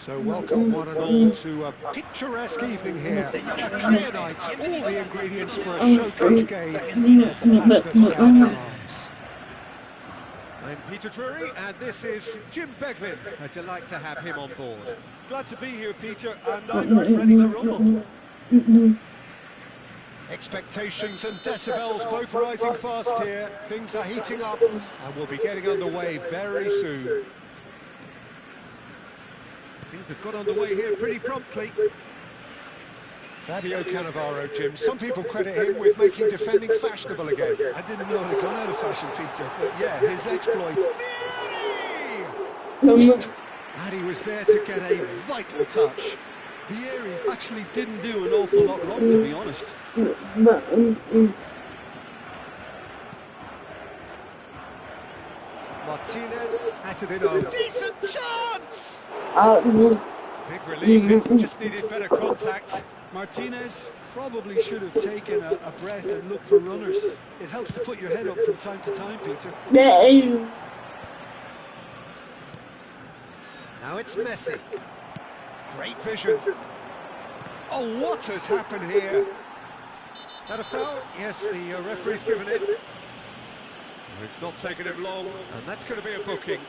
So welcome one and all to a picturesque evening here. A clear night, all the ingredients for a showcase game that the passionate crowd demands. I'm Peter Drury and this is Jim Beglin. A delight to have him on board. Glad to be here, Peter, and I'm ready to rumble. Expectations and decibels both rising fast here. Things are heating up and we'll be getting underway very soon. Things have got underway here pretty promptly. Fabio Cannavaro, Jim. Some people credit him with making defending fashionable again. I didn't know it had gone out of fashion, Peter, but yeah, his exploit. And he was there to get a vital touch. Vieri actually didn't do an awful lot wrong, to be honest. Martinez has it in a decent chance! Big relief, it just needed better contact. Martinez probably should have taken a breath and looked for runners. It helps to put your head up from time to time, Peter. Now it's Messi. Great vision. Oh, what has happened here? That a foul? Yes, the referee's given it. It's not taken him long, and that's going to be a booking.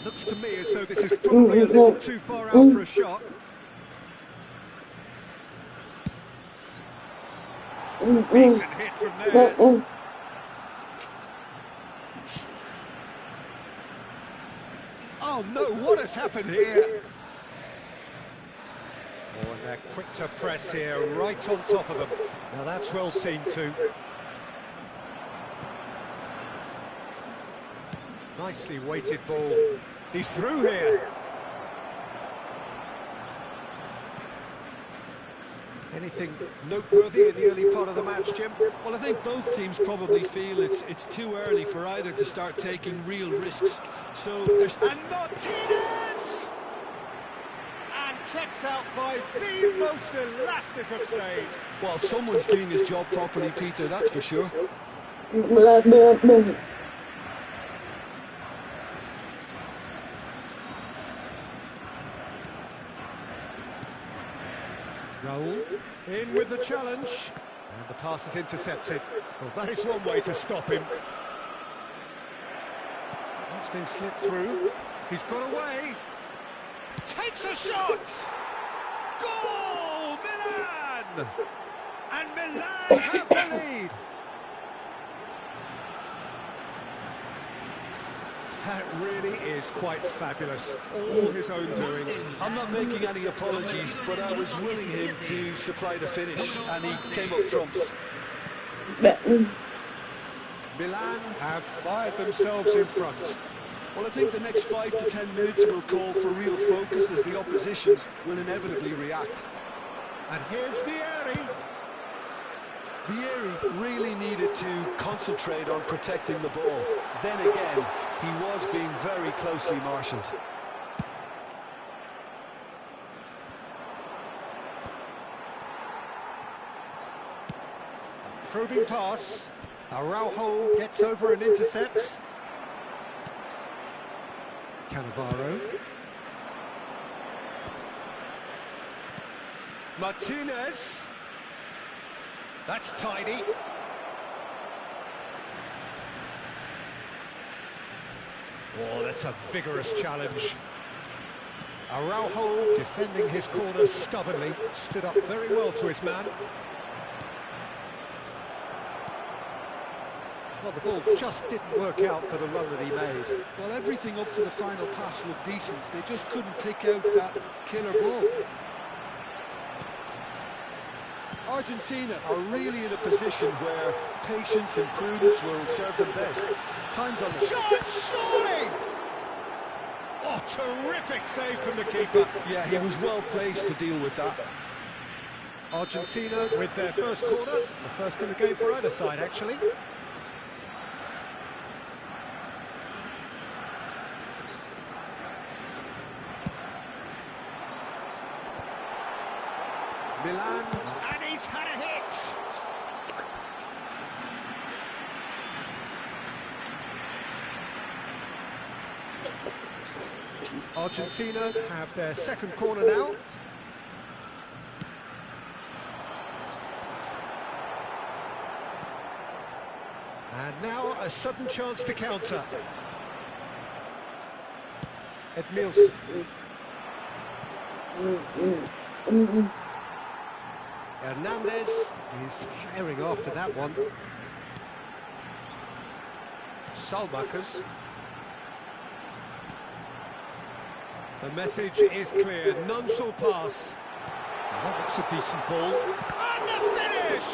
Looks to me as though this is probably a little too far out for a shot. Decent hit from there. Oh no, what has happened here? Oh, and they're quick to press here, right on top of them. Now that's well seen too. Nicely weighted ball. He's through here. Anything noteworthy in the early part of the match, Jim? Well, I think both teams probably feel it's too early for either to start taking real risks. So there's... And Martinez! And kept out by the most elastic of saves. Well, someone's doing his job properly, Peter, that's for sure. Raul in with the challenge, and the pass is intercepted. Well, that is one way to stop him. That's been slipped through. He's got away. Takes a shot. Goal, Milan! And Milan have the lead. That really is quite fabulous. All his own doing. I'm not making any apologies, but I was willing him to supply the finish, and he came up trumps. Milan have fired themselves in front. Well, I think the next 5 to 10 minutes will call for real focus as the opposition will inevitably react. And here's Vieri. Vieri really needed to concentrate on protecting the ball. Then again, he was being very closely marshalled. Probing pass. Araujo gets over and intercepts. Cannavaro. Martinez. That's tidy. Oh, that's a vigorous challenge. Araujo defending his corner stubbornly, stood up very well to his man. Well, the ball just didn't work out for the run that he made. Well, everything up to the final pass looked decent. They just couldn't pick out that killer ball. Argentina are really in a position where patience and prudence will serve them best. Time's on the Shot, surely! Oh, terrific save from the keeper. Yeah, he was well placed to deal with that. Argentina with their first corner, the first in the game for either side, actually. Milan, and he's had a hit! Argentina have their second corner now. And now a sudden chance to counter. Edmilson. Hernandez is firing after that one. Salmakers. The message is clear, none shall pass. That looks a decent ball. And the finish!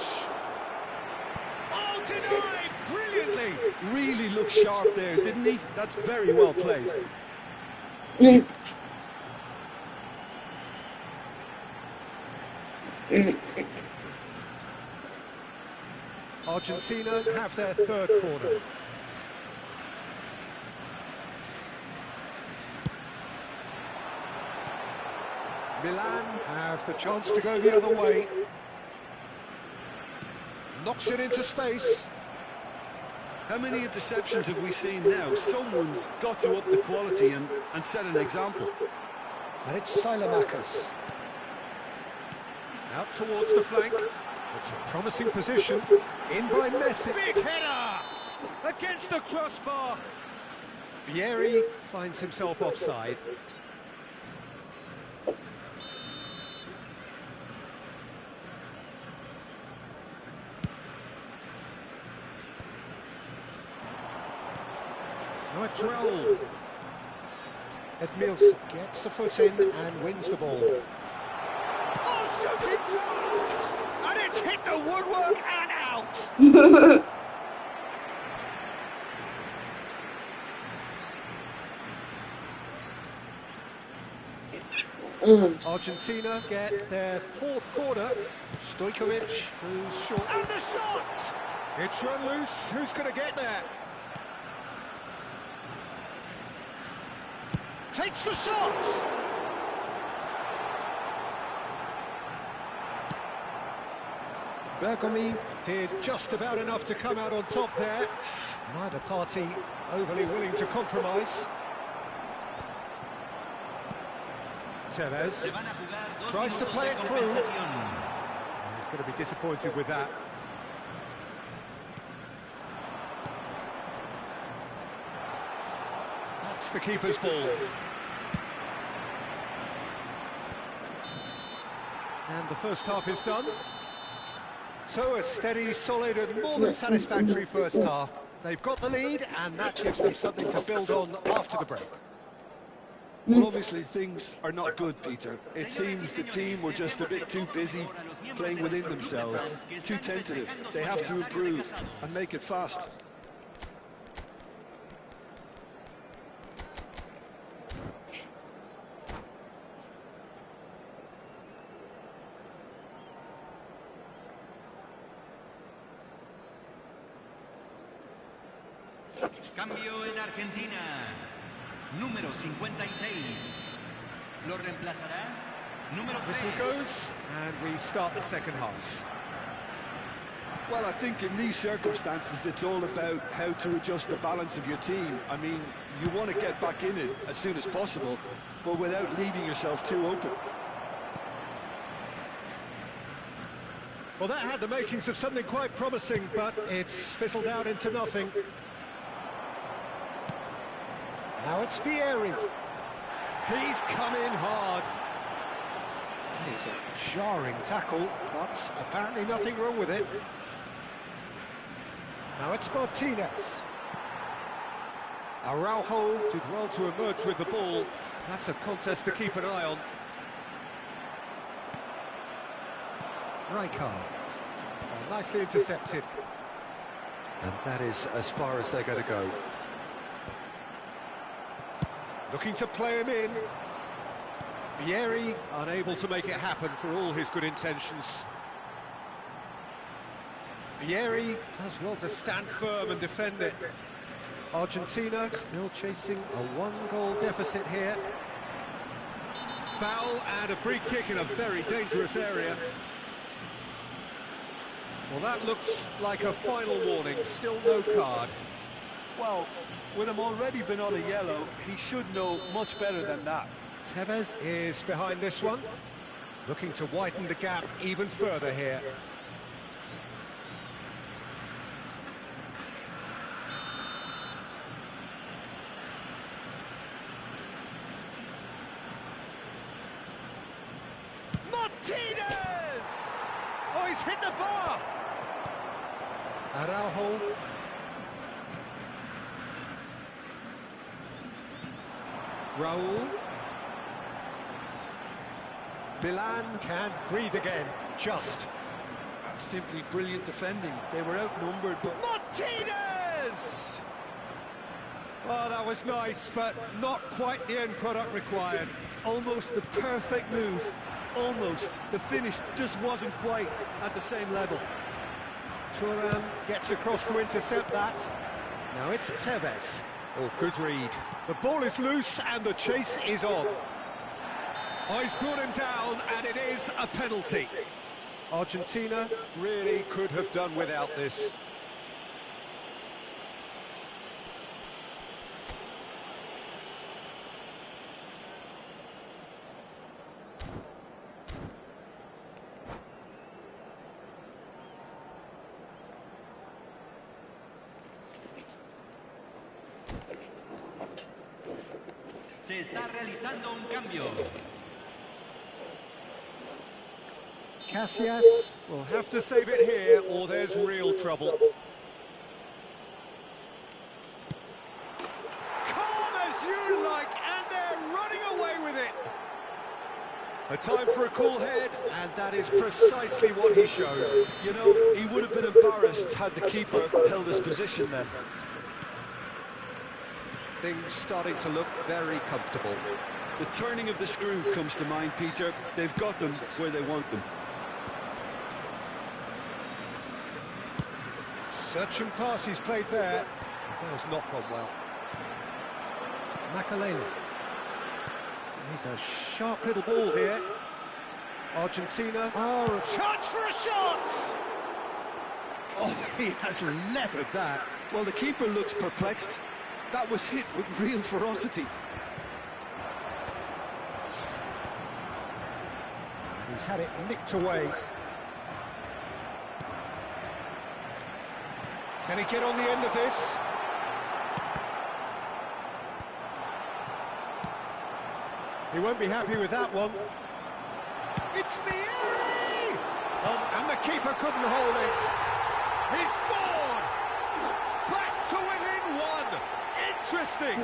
Oh, denied brilliantly! Really looked sharp there, didn't he? That's very well played. Argentina have their third corner. Milan have the chance to go the other way. Knocks it into space. How many interceptions have we seen now? Someone's got to up the quality and set an example. And it's Salmakers. Out towards the flank. It's a promising position. In by Messi. Big header! Against the crossbar. Vieri finds himself offside. Now it's Raul. Edmilson gets a foot in and wins the ball. Oh, shooting chance! And it's hit the woodwork and out! Argentina get their fourth corner. Stojkovic, who's short. And the shot! It's run loose. Who's going to get there? Takes the shot! Bergomi did just about enough to come out on top there. Neither party overly willing to compromise. Tevez tries to play it through. He's going to be disappointed with that. That's the keeper's ball. And the first half is done. So a steady, solid and more than satisfactory first half. They've got the lead and that gives them something to build on after the break. Well, obviously things are not good, Peter. It seems the team were just a bit too busy playing within themselves, too tentative. They have to improve and make it fast. Cambio en Argentina. Número 56. Lo reemplazará. Número 3. Whistle goes, and we start the second half. Well, I think in these circumstances, it's all about how to adjust the balance of your team. I mean, you want to get back in it as soon as possible, but without leaving yourself too open. Well, that had the makings of something quite promising, but it's fizzled out into nothing. Now it's Vieri. He's come in hard. That is a jarring tackle, but apparently nothing wrong with it. Now it's Martinez. Araujo did well to emerge with the ball. That's a contest to keep an eye on. Rijkaard. Oh, nicely intercepted. And that is as far as they're going to go. Looking to play him in. Vieri unable to make it happen for all his good intentions. Vieri does well to stand firm and defend it. Argentina still chasing a one-goal deficit here. Foul and a free kick in a very dangerous area. Well, that looks like a final warning, still no card. Well, with him already been on a yellow, he should know much better than that. Tevez is behind this one, looking to widen the gap even further here. Martinez! Oh, he's hit the bar! Araujo. Raul. Milan can breathe again, just. That's simply brilliant defending. They were outnumbered, but... Martinez! Oh, that was nice, but not quite the end product required. Almost the perfect move. Almost. The finish just wasn't quite at the same level. Thuram gets across to intercept that. Now it's Tevez. Oh, good read. The ball is loose and the chase is on. Oh, he's brought him down and it is a penalty. Argentina really could have done without this. Se está realizando un cambio. Casillas will have to save it here or there's real trouble. Calm as you like, and they're running away with it. A time for a cool head, and that is precisely what he showed. You know, he would have been embarrassed had the keeper held his position then. Things starting to look very comfortable. The turning of the screw comes to mind, Peter. They've got them where they want them. Searching pass he's played there. That has not gone well. Makalele. He's a sharp little ball here. Argentina. Oh, a chance for a shot! Oh, he has leathered that. Well, the keeper looks perplexed. That was hit with real ferocity. And he's had it nicked away. Can he get on the end of this? He won't be happy with that one. It's Vieri! Oh, and the keeper couldn't hold it. He scored! Back to within one! Interesting!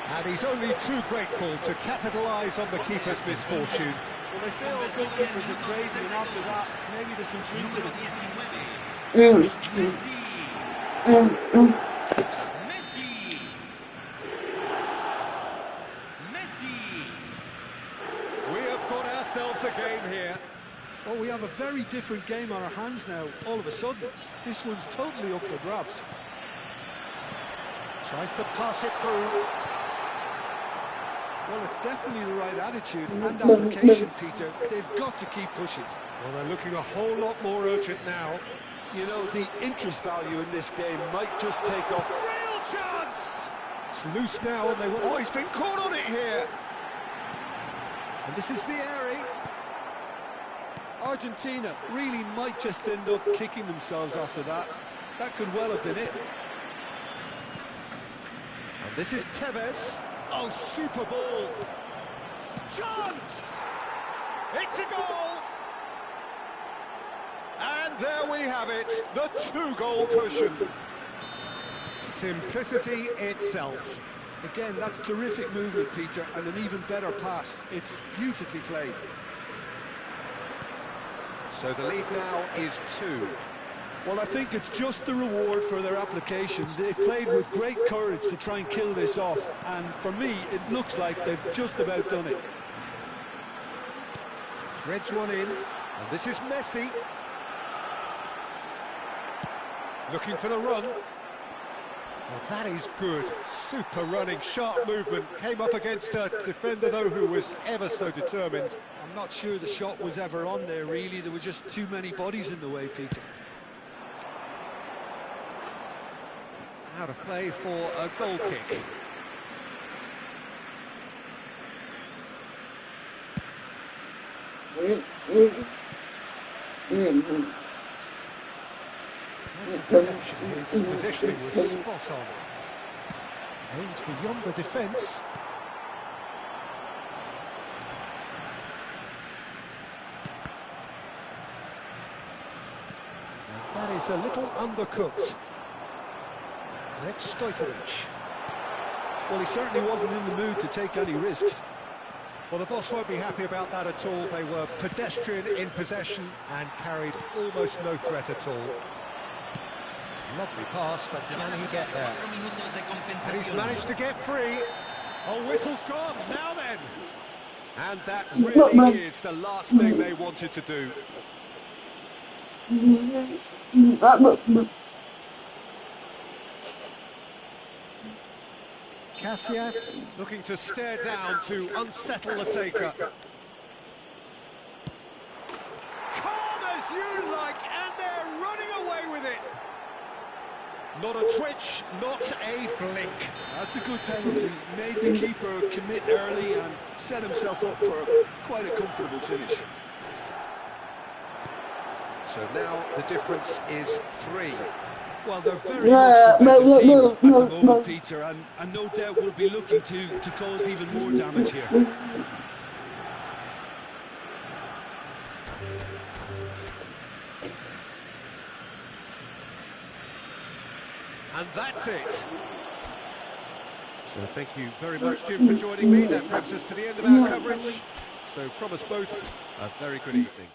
And he's only too grateful to capitalise on the keeper's misfortune. Well, they say all goalkeepers are crazy, and after that, maybe there's some truth Número in it. 19. Messi. Messi. We have got ourselves a game here. Oh, we have a very different game on our hands now, all of a sudden. This one's totally up for grabs. Tries to pass it through. Well, it's definitely the right attitude and application, Peter. They've got to keep pushing. Well, they're looking a whole lot more urgent now. You know, the interest value in this game might just take off. Real chance! It's loose now, and they will... Oh, he's been caught on it here! And this is Vieri. Argentina really might just end up kicking themselves after that. That could well have been it. And this is Tevez. Oh, super ball! Chance! It's a goal! And there we have it, the two-goal cushion. Simplicity itself. Again, that's terrific movement, Peter, and an even better pass. It's beautifully played. So the lead now is 2. Well, I think it's just the reward for their application. They've played with great courage to try and kill this off, and for me, it looks like they've just about done it. Threads one in, and this is Messi. Looking for the run. Well, that is good. Super running, sharp movement. Came up against a defender, though, who was ever so determined. I'm not sure the shot was ever on there, really. There were just too many bodies in the way, Peter. Out of play for a goal kick. Nice interception. His positioning was spot on. Aimed beyond the defence. And that is a little undercooked. And it's Stojkovic. Well, he certainly wasn't in the mood to take any risks. Well, the boss won't be happy about that at all. They were pedestrian in possession and carried almost no threat at all. Lovely pass, but can he get there? And he's managed to get free. Oh, whistle's gone. Now then. And that really is the last thing they wanted to do. Casillas looking to stare down to unsettle the taker. Calm as you like, and they're running away with it. Not a twitch, not a blink. That's a good penalty. Made the keeper commit early and set himself up for quite a comfortable finish. So now the difference is 3. Well, they're very much the better team at the moment, Peter, and no doubt will be looking to cause even more damage here. And that's it. So thank you very much, Jim, for joining me. That brings us to the end of our coverage. So from us both, a very good evening.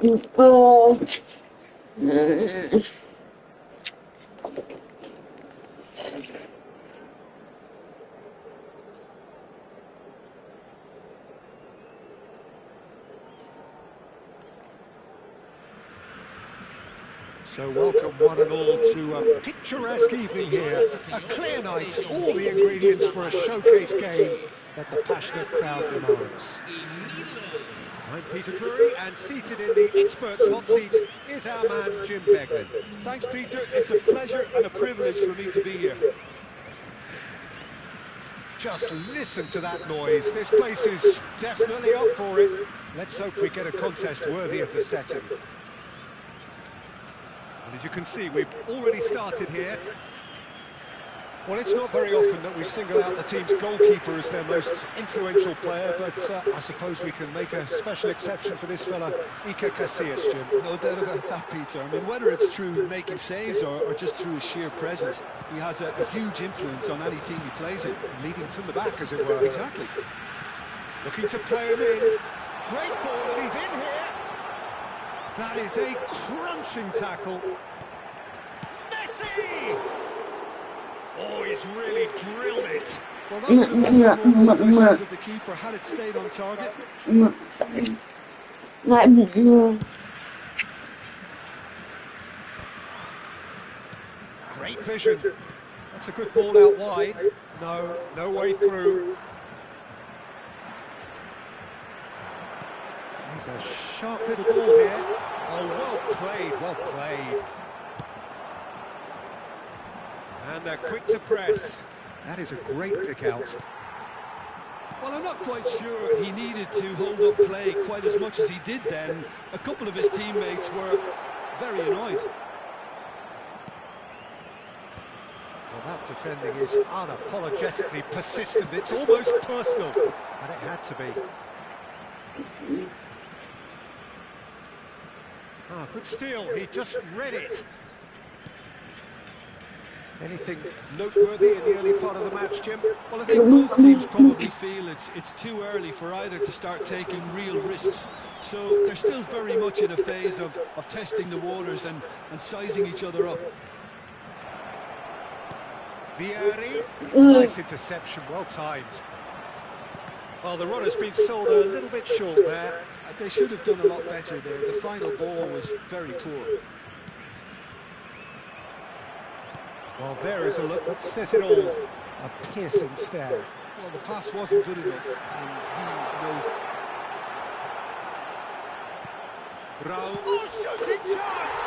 Oh. So welcome one and all to a picturesque evening here. A clear night, all the ingredients for a showcase game that the passionate crowd demands. I'm Peter Drury, and seated in the experts' hot seat is our man Jim Beglin. Thanks, Peter. It's a pleasure and a privilege for me to be here. Just listen to that noise. This place is definitely up for it. Let's hope we get a contest worthy of the setting. And as you can see, we've already started here. Well, it's not very often that we single out the team's goalkeeper as their most influential player, but I suppose we can make a special exception for this fella, Iker Casillas, Jim. No doubt about that, Peter. I mean, whether it's through making saves or just through his sheer presence, he has a huge influence on any team he plays in. Leading from the back, as it were. Exactly. Looking to play him in. Great ball, and he's in here. That is a crunching tackle. Messi! Oh, he's really drilled it. Well, that would have been more questions of the keeper had it stayed on target. Great vision. That's a good ball out wide. No way through. He's a sharp little ball here. Oh, well played, well played. And they're quick to press. That is a great pick out. Well, I'm not quite sure he needed to hold up play quite as much as he did then. A couple of his teammates were very annoyed. Well, that defending is unapologetically persistent. It's almost personal, and it had to be. Ah, good steal. He just read it. Anything noteworthy in the early part of the match, Jim? Well, I think both teams probably feel it's too early for either to start taking real risks. So they're still very much in a phase of testing the waters and sizing each other up. Vieri, nice interception, well timed. Well, the run has been sold a little bit short there. They should have done a lot better there. The final ball was very poor. Well, there is a look that says it all. A piercing stare. Well, the pass wasn't good enough, and he knows it. Raul. Oh, shooting chance!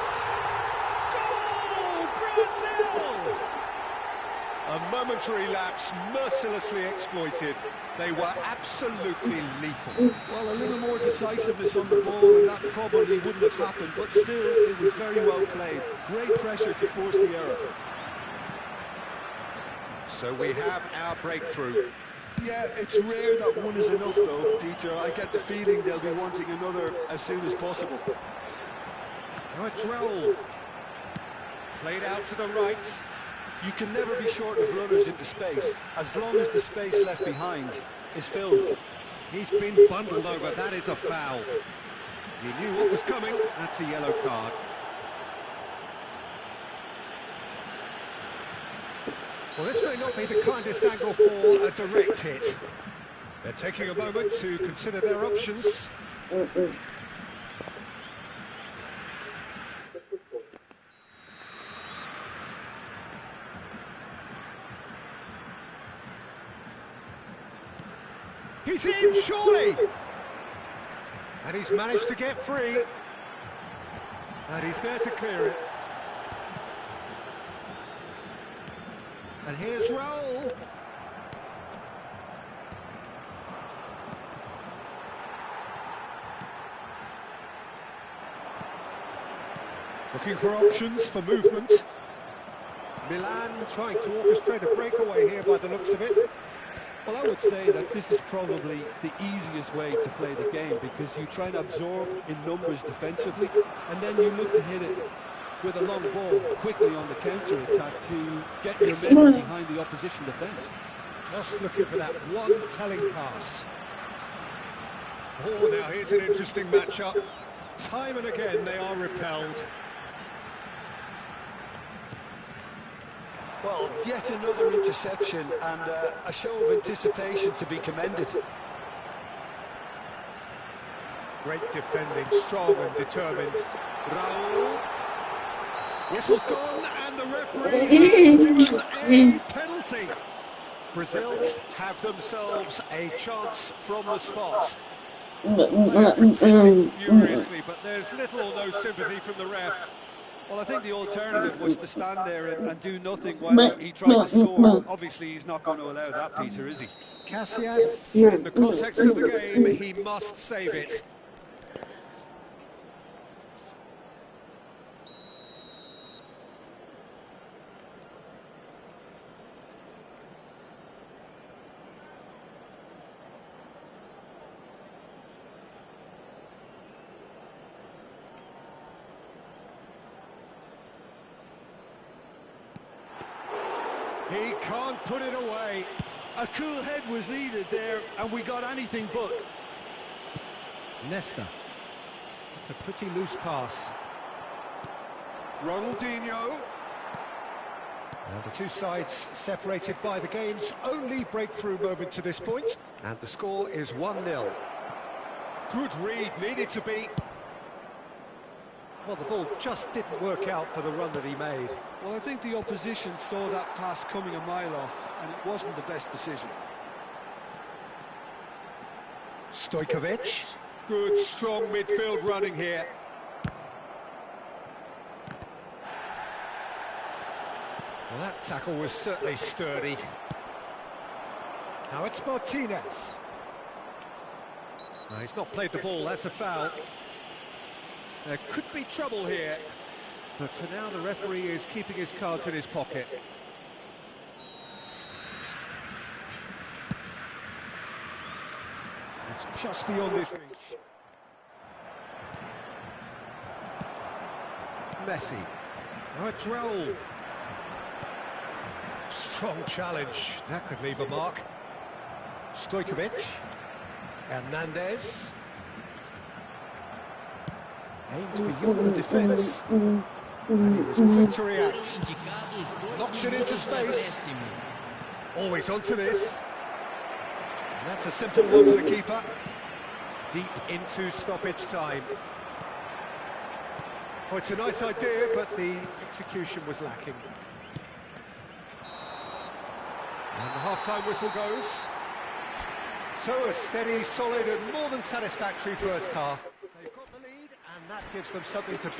Goal! Brazil! A momentary lapse, mercilessly exploited. They were absolutely lethal. Well, a little more decisiveness on the ball, and that probably wouldn't have happened, but still, it was very well played. Great pressure to force the error. So we have our breakthrough. Yeah, it's rare that one is enough, though, Peter. I get the feeling they'll be wanting another as soon as possible. Now it's Raul. Played out to the right. You can never be short of runners into space, as long as the space left behind is filled. He's been bundled over, that is a foul. He knew what was coming, that's a yellow card. Well, this may not be the kindest angle for a direct hit. They're taking a moment to consider their options. He's in, surely! And he's managed to get free. And he's there to clear it. And here's Raul. Looking for options for movement. Milan trying to orchestrate a breakaway here by the looks of it. Well, I would say that this is probably the easiest way to play the game, because you try and absorb in numbers defensively, and then you look to hit it with a long ball quickly on the counter-attack to get your men behind the opposition defence. Just looking for that one telling pass. Oh, now here's an interesting matchup. Time and again they are repelled. Well, yet another interception and a show of anticipation to be commended. Great defending, strong and determined. Raul. Whistle's gone and the referee has given a penalty. Brazil have themselves a chance from the spot. Players protesting furiously, but there's little or no sympathy from the ref. Well, I think the alternative was to stand there and do nothing while he tried to score. Obviously, he's not going to allow that, Peter, is he? Casillas, in the context of the game, he must save it. He can't put it away. A cool head was needed there, and we got anything but. Nesta. It's a pretty loose pass. Ronaldinho. And the two sides separated by the game's only breakthrough moment to this point. And the score is 1-0. Good read, needed to be. Well, the ball just didn't work out for the run that he made. Well, I think the opposition saw that pass coming a mile off, and it wasn't the best decision. Stojkovic. Good, strong midfield running here. Well, that tackle was certainly sturdy. Now it's Martinez. No, he's not played the ball, that's a foul. There could be trouble here, but for now the referee is keeping his cards in his pocket. It's just beyond his reach. Messi. Now it's Raul. Strong challenge, that could leave a mark. Stojkovic. Hernandez. Aimed beyond the defence, and he was quick to react. Knocks it into space. Always onto this. And that's a simple one for the keeper. Deep into stoppage time. Oh, it's a nice idea, but the execution was lacking. And the half-time whistle goes. So a steady, solid and more than satisfactory first half. They've got the lead, and that gives them something to build